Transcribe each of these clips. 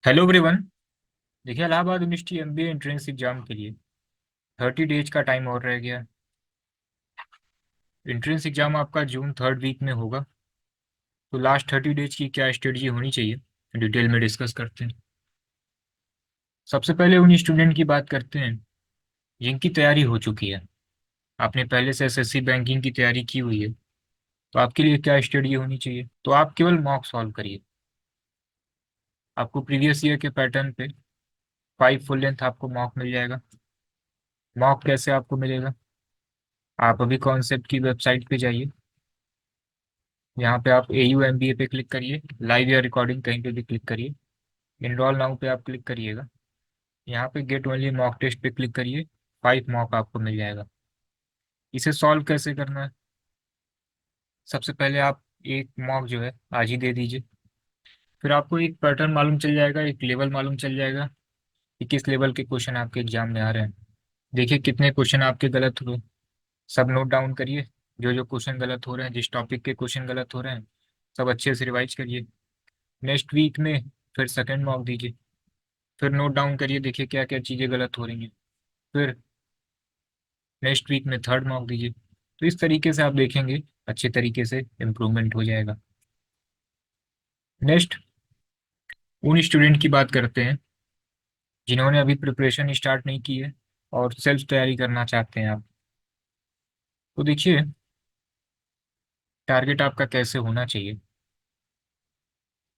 Hello everyone. देखिए, Allahabad university MBA entrance exam के लिए 30 डेज का टाइम और रह गया। एंट्रेंस एग्जाम आपका जून थर्ड वीक में होगा। तो लास्ट 30 डेज की क्या स्ट्रेटजी होनी चाहिए, डिटेल में डिस्कस करते हैं। सबसे पहले उन स्टूडेंट की बात करते हैं जिनकी तैयारी हो चुकी है। आपने पहले से एसएससी बैंकिंग की तैयारी की हुई है, तो आपके लिए क्या स्ट्रेटजी होनी चाहिए। तो आप केवल मॉक सॉल्व करिए। आपको प्रीवियस ईयर के पैटर्न पे 5 फुल लेंथ आपको मॉक मिल जाएगा। मॉक कैसे आपको मिलेगा, आप अभी कॉन्सेप्ट की वेबसाइट पे जाइए। यहाँ पे आप AU MBA पे क्लिक करिए, लाइव या रिकॉर्डिंग कहीं पे भी क्लिक करिए। इनरोल नाउ पे आप क्लिक करिएगा। यहाँ पे गेट ओनली मॉक टेस्ट पे क्लिक करिए। 5 मॉक आपको मिल जाएगा। इसे सॉल्व कैसे करना है, सबसे पहले आप एक मॉक जो है आज ही दे दीजिए। फिर आपको एक पैटर्न मालूम चल जाएगा, एक लेवल मालूम चल जाएगा कि किस लेवल के क्वेश्चन आपके एग्जाम में आ रहे हैं। देखिए कितने क्वेश्चन आपके गलत हुए, सब नोट डाउन करिए। जो जो क्वेश्चन गलत हो रहे हैं, जिस टॉपिक के क्वेश्चन गलत हो रहे हैं, सब अच्छे से रिवाइज करिए। नेक्स्ट वीक में फिर सेकेंड मॉक दीजिए। फिर नोट डाउन करिए, देखिए क्या क्या चीज़ें गलत हो रही हैं। फिर नेक्स्ट वीक में थर्ड मॉक दीजिए। तो इस तरीके से आप देखेंगे अच्छे तरीके से इम्प्रूवमेंट हो जाएगा। नेक्स्ट उन स्टूडेंट की बात करते हैं जिन्होंने अभी प्रिपरेशन स्टार्ट नहीं की है और सेल्फ तैयारी करना चाहते हैं आप। तो देखिए टारगेट आपका कैसे होना चाहिए।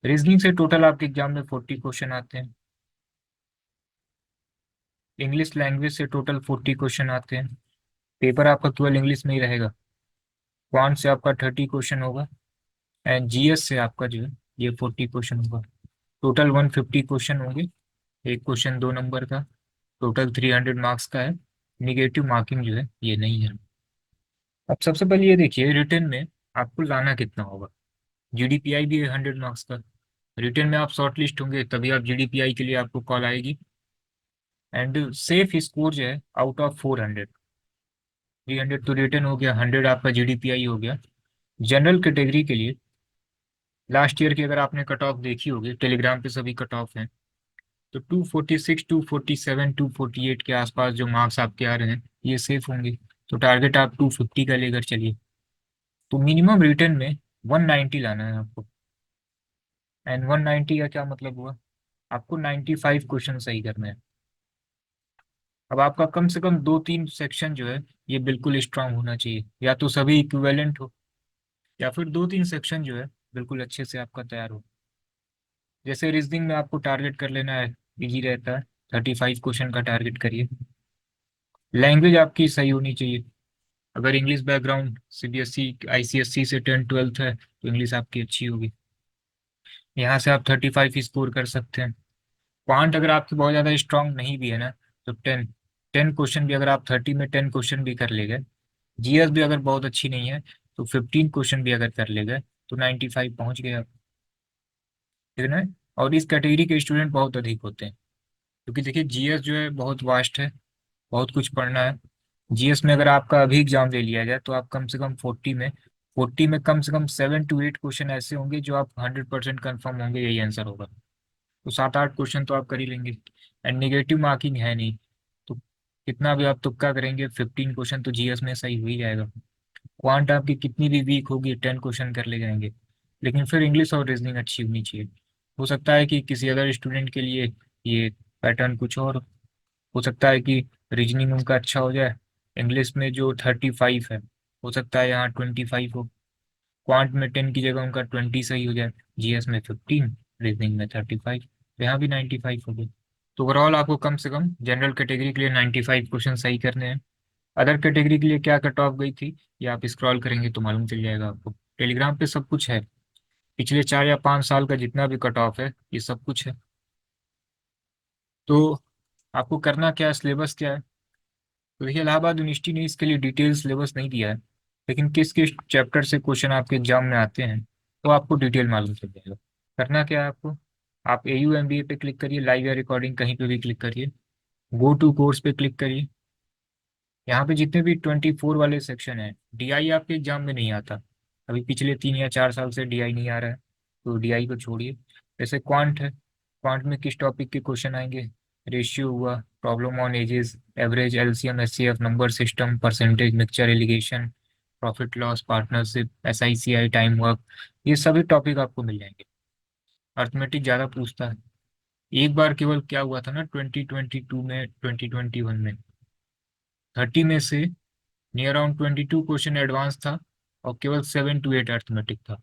रीजनिंग से टोटल आपके एग्जाम में 40 क्वेश्चन आते हैं। इंग्लिश लैंग्वेज से टोटल 40 क्वेश्चन आते हैं। पेपर आपका केवल इंग्लिश में ही रहेगा। क्वांट से आपका 30 क्वेश्चन होगा। एंड जीएस से आपका जो है ये 40 क्वेश्चन होगा। टोटल 150 क्वेश्चन होंगे। एक क्वेश्चन 2 नंबर का। टोटल 300 मार्क्स का है। निगेटिव मार्किंग जो है ये नहीं है। अब सबसे पहले ये देखिए रिटर्न में आपको लाना कितना होगा। जीडीपीआई भी है 100 मार्क्स का। रिटर्न में आप शॉर्ट लिस्ट होंगे तभी आप जीडीपीआई के लिए आपको कॉल आएगी। एंड सेफ स्कोर जो है आउट ऑफ 400। 300 तो रिटर्न हो गया, 100 आपका जीडीपीआई हो गया। जनरल कैटेगरी के लिए लास्ट ईयर की अगर आपने कट ऑफ देखी होगी, टेलीग्राम पे सभी कट ऑफ हैं, तो 246 247 248 के आसपास जो मार्क्स आपके आ रहे हैं ये सेफ होंगे। तो टारगेट आप 250 का लेकर चलिए। तो मिनिमम रिटर्न में 190 लाना है आपको। एंड 190 का क्या मतलब हुआ, आपको 95 क्वेश्चन सही करने हैं। अब आपका कम से कम 2-3 सेक्शन जो है ये बिल्कुल स्ट्रांग होना चाहिए, या तो सभी इक्विवेलेंट हो या फिर 2-3 सेक्शन जो है बिल्कुल अच्छे से आपका तैयार हो। जैसे रीजनिंग में आपको टारगेट कर लेना है, इजी रहता है। 35 क्वेश्चन का टारगेट करिए। लैंग्वेज आपकी सही होनी चाहिए। अगर इंग्लिश बैकग्राउंड सीबीएसई आईसीएसई से 10 ट्वेल्थ है तो इंग्लिश आपकी अच्छी होगी। यहाँ से आप 35 स्कोर कर सकते हैं। क्वांट अगर आपकी बहुत ज़्यादा स्ट्रांग नहीं भी है ना, तो 10 10 क्वेश्चन भी अगर आप 30 में 10 क्वेश्चन भी कर ले गए। जीएस भी अगर बहुत अच्छी नहीं है तो 15 क्वेश्चन भी अगर कर ले गए तो 95 पहुंच गए आप। ठीक है ना। और इस कैटेगरी के स्टूडेंट बहुत अधिक होते हैं, क्योंकि देखिए जीएस जो है बहुत वास्ट है, बहुत कुछ पढ़ना है। जीएस में अगर आपका अभी एग्जाम दे लिया जाए तो आप कम से कम 40 में कम से कम 7 to 8 क्वेश्चन ऐसे होंगे जो आप 100% कन्फर्म होंगे यही आंसर होगा। तो 7-8 क्वेश्चन तो आप कर ही लेंगे। एंड निगेटिव मार्किंग है नहीं, तो कितना भी आप तुक्का करेंगे 15 क्वेश्चन तो जीएस में सही हो ही जाएगा। क्वांट आपकी कितनी भी वीक होगी 10 क्वेश्चन कर ले जाएंगे। लेकिन फिर इंग्लिश और रीजनिंग अच्छी होनी चाहिए। हो सकता है कि किसी अदर स्टूडेंट के लिए ये पैटर्न कुछ और हो सकता है कि रीजनिंग उनका अच्छा हो जाए। इंग्लिश में जो 35 है हो सकता है यहाँ 25 हो। क्वांट में 10 की जगह उनका 20 सही हो जाए। जीएस में 15, रीजनिंग में 35, तो यहाँ भी 95 हो गए। तो ओवरऑल आपको कम से कम जनरल कैटेगरी के लिए 95 क्वेश्चन सही करने हैं। अदर कैटेगरी के लिए क्या कट ऑफ गई थी ये आप स्क्रॉल करेंगे तो मालूम चल जाएगा आपको। टेलीग्राम पे सब कुछ है। पिछले 4 या 5 साल का जितना भी कट ऑफ है ये सब कुछ है। तो आपको करना क्या है, सिलेबस क्या है। तो देखिए इलाहाबाद यूनिवर्सिटी ने इसके लिए डिटेल सिलेबस नहीं दिया है, लेकिन किस किस चैप्टर से क्वेश्चन आपके एग्जाम में आते हैं तो आपको डिटेल मालूम चल जाएगा। करना क्या है आपको, आप AU MBA पे क्लिक करिए, लाइव या रिकॉर्डिंग कहीं पे भी क्लिक करिए। गो टू कोर्स पे क्लिक करिए। यहाँ पे जितने भी 24 वाले सेक्शन हैं, डीआई आपके एग्जाम में नहीं आता। अभी पिछले 3 या 4 साल से डीआई नहीं आ रहा है, तो डीआई को छोड़िए। जैसे क्वांट है, क्वांट में किस टॉपिक के क्वेश्चन आएंगे? रेशियो हुआ, problem on ages, average, LCM, HCF, number system, percentage, mixture, alligation, profit loss, partnership, SI CI, time work, ये सभी टॉपिक आपको मिल जाएंगे। अर्थमेटिक ज़्यादा पूछता है। एक बार केवल क्या हुआ था ना 2022 में, 2021 में 30 में से नियर अराउंड 22 क्वेश्चन एडवांस था और केवल 7 to 8 अर्थमेटिक था।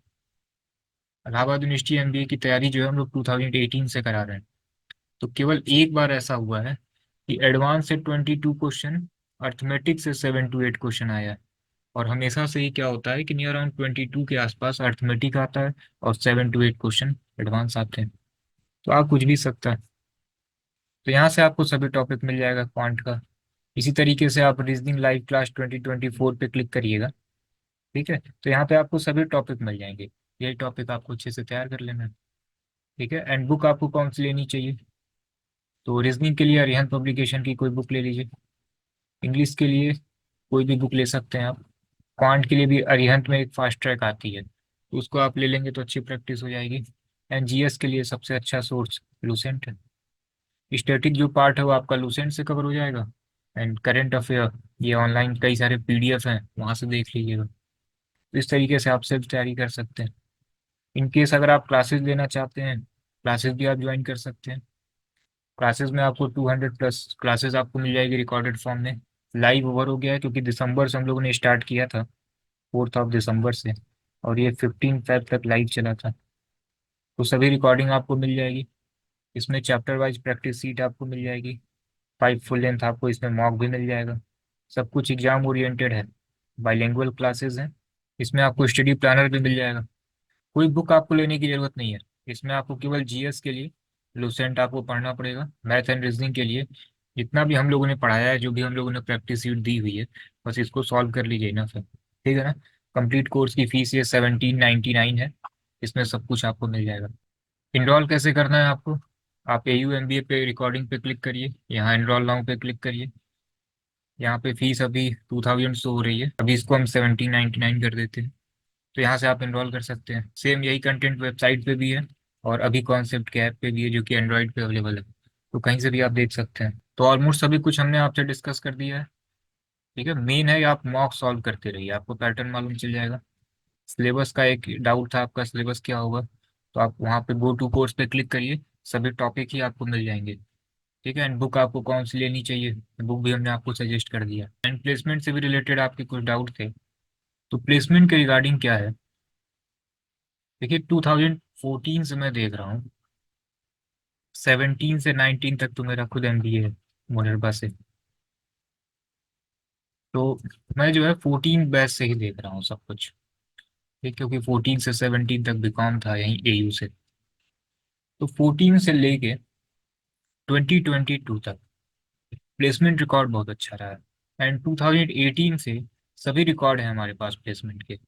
इलाहाबाद यूनिवर्सिटी एमबीए की तैयारी जो है हम लोग 2018 से करा रहे हैं। तो केवल एक बार ऐसा हुआ है कि एडवांस से 22 क्वेश्चन, अर्थमेटिक से 7 to 8 क्वेश्चन आया है। और हमेशा से ही क्या होता है कि नियर अराउंड 22 के आसपास अर्थमेटिक आता है और 7 to 8 क्वेश्चन एडवांस आते हैं। तो आप कुछ भी सकता है। तो यहाँ से आपको सभी टॉपिक मिल जाएगा क्वांट का। इसी तरीके से आप रीजनिंग लाइव क्लास 2024 पे क्लिक करिएगा। ठीक है, तो यहाँ पे आपको सभी टॉपिक मिल जाएंगे। यही टॉपिक आपको अच्छे से तैयार कर लेना है। ठीक है, एंड बुक आपको कौन सी लेनी चाहिए? तो रीजनिंग के लिए अरिहंत पब्लिकेशन की कोई बुक ले लीजिए। इंग्लिश के लिए कोई भी बुक ले सकते हैं आप। क्वांट के लिए भी अरिहंत में एक फास्ट ट्रैक आती है, तो उसको आप ले लेंगे तो अच्छी प्रैक्टिस हो जाएगी। एंड जीएस के लिए सबसे अच्छा सोर्स लूसेंट है। स्टैटिक जो पार्ट है वो आपका लूसेंट से कवर हो जाएगा। एंड करेंट अफेयर, ये ऑनलाइन कई सारे पीडीएफ हैं, वहाँ से देख लीजिएगा। तो इस तरीके से आप सेल्फ तैयारी कर सकते हैं। इन केस अगर आप क्लासेस लेना चाहते हैं, क्लासेस भी आप ज्वाइन कर सकते हैं। क्लासेस में आपको 200+ क्लासेस आपको मिल जाएगी रिकॉर्डेड फॉर्म में। लाइव ओवर हो गया है क्योंकि दिसंबर से हम लोगों ने स्टार्ट किया था, 4 दिसंबर से, और ये 15 फेब तक लाइव चला था। तो सभी रिकॉर्डिंग आपको मिल जाएगी। इसमें चैप्टर वाइज प्रैक्टिस सीट आपको मिल जाएगी। 5 फुल लेंथ आपको इसमें मॉक भी मिल जाएगा। सब कुछ एग्जाम ओरिएंटेड है। बाइलिंगुअल क्लासेस हैं। इसमें आपको स्टडी प्लानर भी मिल जाएगा। कोई बुक आपको लेने की जरूरत नहीं है। इसमें आपको केवल जीएस के लिए लुसेंट आपको पढ़ना पड़ेगा। मैथ एंड रीजनिंग के लिए जितना भी हम लोगों ने पढ़ाया है, जो भी हम लोगों ने प्रैक्टिस सीट दी हुई है, बस इसको सॉल्व कर लीजिए ना फिर। ठीक है ना। कंप्लीट कोर्स की फीस ये 1799 है। इसमें सब कुछ आपको मिल जाएगा। इनरोल कैसे करना है आपको? आप एयू एमबीए पे रिकॉर्डिंग पे क्लिक करिए, यहाँ इनरोल नाउ पे क्लिक करिए। यहाँ पे फीस अभी 2000 शो हो रही है, अभी इसको हम 1799 कर देते हैं। तो यहाँ से आप इनरोल कर सकते हैं। सेम यही कंटेंट वेबसाइट पे भी है और अभी कॉन्सेप्ट के ऐप पे भी है, जो कि एंड्रॉइड पे अवेलेबल है। तो कहीं से भी आप देख सकते हैं। तो ऑलमोस्ट सभी कुछ हमने आपसे डिस्कस कर दिया है। ठीक है, मेन है आप मॉक सॉल्व करते रहिए, आपको पैटर्न मालूम चल जाएगा। सिलेबस का एक डाउट था आपका, सिलेबस क्या होगा? तो आप वहाँ पे गो टू कोर्स पे क्लिक करिए, सभी टॉपिक ही आपको मिल जाएंगे। ठीक है, एंड बुक आपको कौन सी लेनी चाहिए, बुक भी हमने आपको सजेस्ट कर दिया। एंड प्लेसमेंट से भी रिलेटेड आपके कुछ डाउट थे, तो प्लेसमेंट के रिगार्डिंग क्या है? देखिए 2014 से मैं देख रहा हूँ, 17 से 19 तक तो मेरा खुद एमबीए है मुनिरबा से। तो मैं जो है 14 बैच से ही देख रहा हूँ सब कुछ। ठीक, क्योंकि 14 से 17 तक बीकॉम था यहीं एयू से। तो 14 से लेके 2022 तक प्लेसमेंट रिकॉर्ड बहुत अच्छा रहा है। एंड 2018 से सभी रिकॉर्ड हैं हमारे पास प्लेसमेंट के।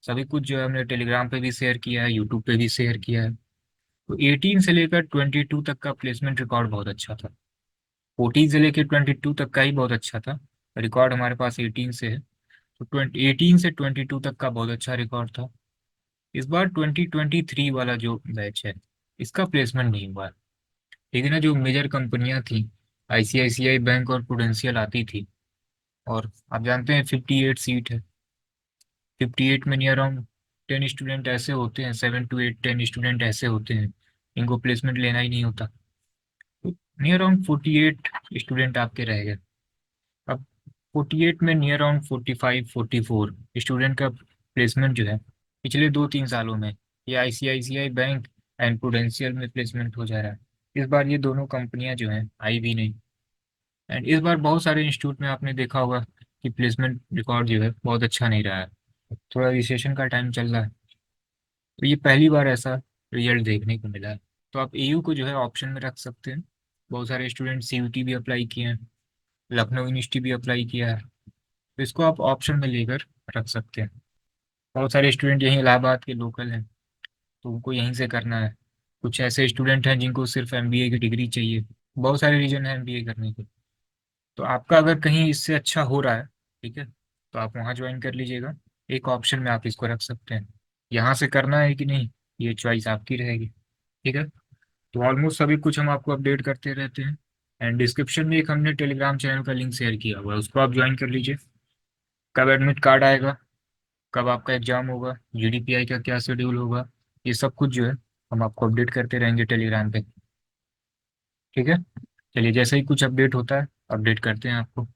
सभी कुछ जो है हमने टेलीग्राम पे भी शेयर किया है, यूट्यूब पे भी शेयर किया है। तो 18 से लेकर 22 तक का प्लेसमेंट रिकॉर्ड बहुत अच्छा था। 14 से लेकर 22 तक का ही बहुत अच्छा था। रिकॉर्ड हमारे पास 18 से है। तो 18 से 22 तक का बहुत अच्छा रिकॉर्ड था। इस बार 2023 वाला जो बैच है, इसका प्लेसमेंट नहीं हुआ है। लेकिन ना जो मेजर कंपनियां थी, आईसीआईसीआई बैंक और प्रूडेंशियल आती थी, और आप जानते हैं 58 सीट है। 58 में नियर अराउंड 10 स्टूडेंट ऐसे होते हैं, 7 to 8 10 स्टूडेंट ऐसे होते हैं, इनको प्लेसमेंट लेना ही नहीं होता। तो नियर अराउंड 48 स्टूडेंट आपके रह गए। अब 48 में नियर अराउंड 45 44 स्टूडेंट का प्लेसमेंट जो है पिछले 2 3 सालों में, ये आईसीआईसीआई बैंक एंड प्रूडेंशियल में प्लेसमेंट हो जा रहा है। इस बार ये दोनों कंपनियां जो हैं आई भी नहीं। एंड इस बार बहुत सारे इंस्टीट्यूट में आपने देखा होगा कि प्लेसमेंट रिकॉर्ड जो है बहुत अच्छा नहीं रहा है। थोड़ा रिसेशन का टाइम चल रहा है, तो ये पहली बार ऐसा रिजल्ट देखने को मिला है। तो आप एयू को जो है ऑप्शन में रख सकते हैं। बहुत सारे स्टूडेंट सीयूटी भी अप्लाई किए हैं, लखनऊ यूनिवर्सिटी भी अप्लाई किया है, तो इसको आप ऑप्शन में लेकर रख सकते हैं। बहुत सारे स्टूडेंट यहीं इलाहाबाद के लोकल हैं, तो उनको यहीं से करना है। कुछ ऐसे स्टूडेंट हैं जिनको सिर्फ एमबीए की डिग्री चाहिए। बहुत सारे रीजन है एमबीए करने के। तो आपका अगर कहीं इससे अच्छा हो रहा है, ठीक है, तो आप वहाँ ज्वाइन कर लीजिएगा। एक ऑप्शन में आप इसको रख सकते हैं। यहाँ से करना है कि नहीं, ये चॉइस आपकी रहेगी। ठीक है। तो ऑलमोस्ट सभी कुछ हम आपको अपडेट करते रहते हैं। एंड डिस्क्रिप्शन में एक हमने टेलीग्राम चैनल का लिंक शेयर किया हुआ है, उसको आप ज्वाइन कर लीजिए। कब एडमिट कार्ड आएगा, कब आपका एग्जाम होगा, जीडीपीआई का क्या शेड्यूल होगा, ये सब कुछ जो है हम आपको अपडेट करते रहेंगे टेलीग्राम पे। ठीक है, चलिए जैसे ही कुछ अपडेट होता है अपडेट करते हैं आपको।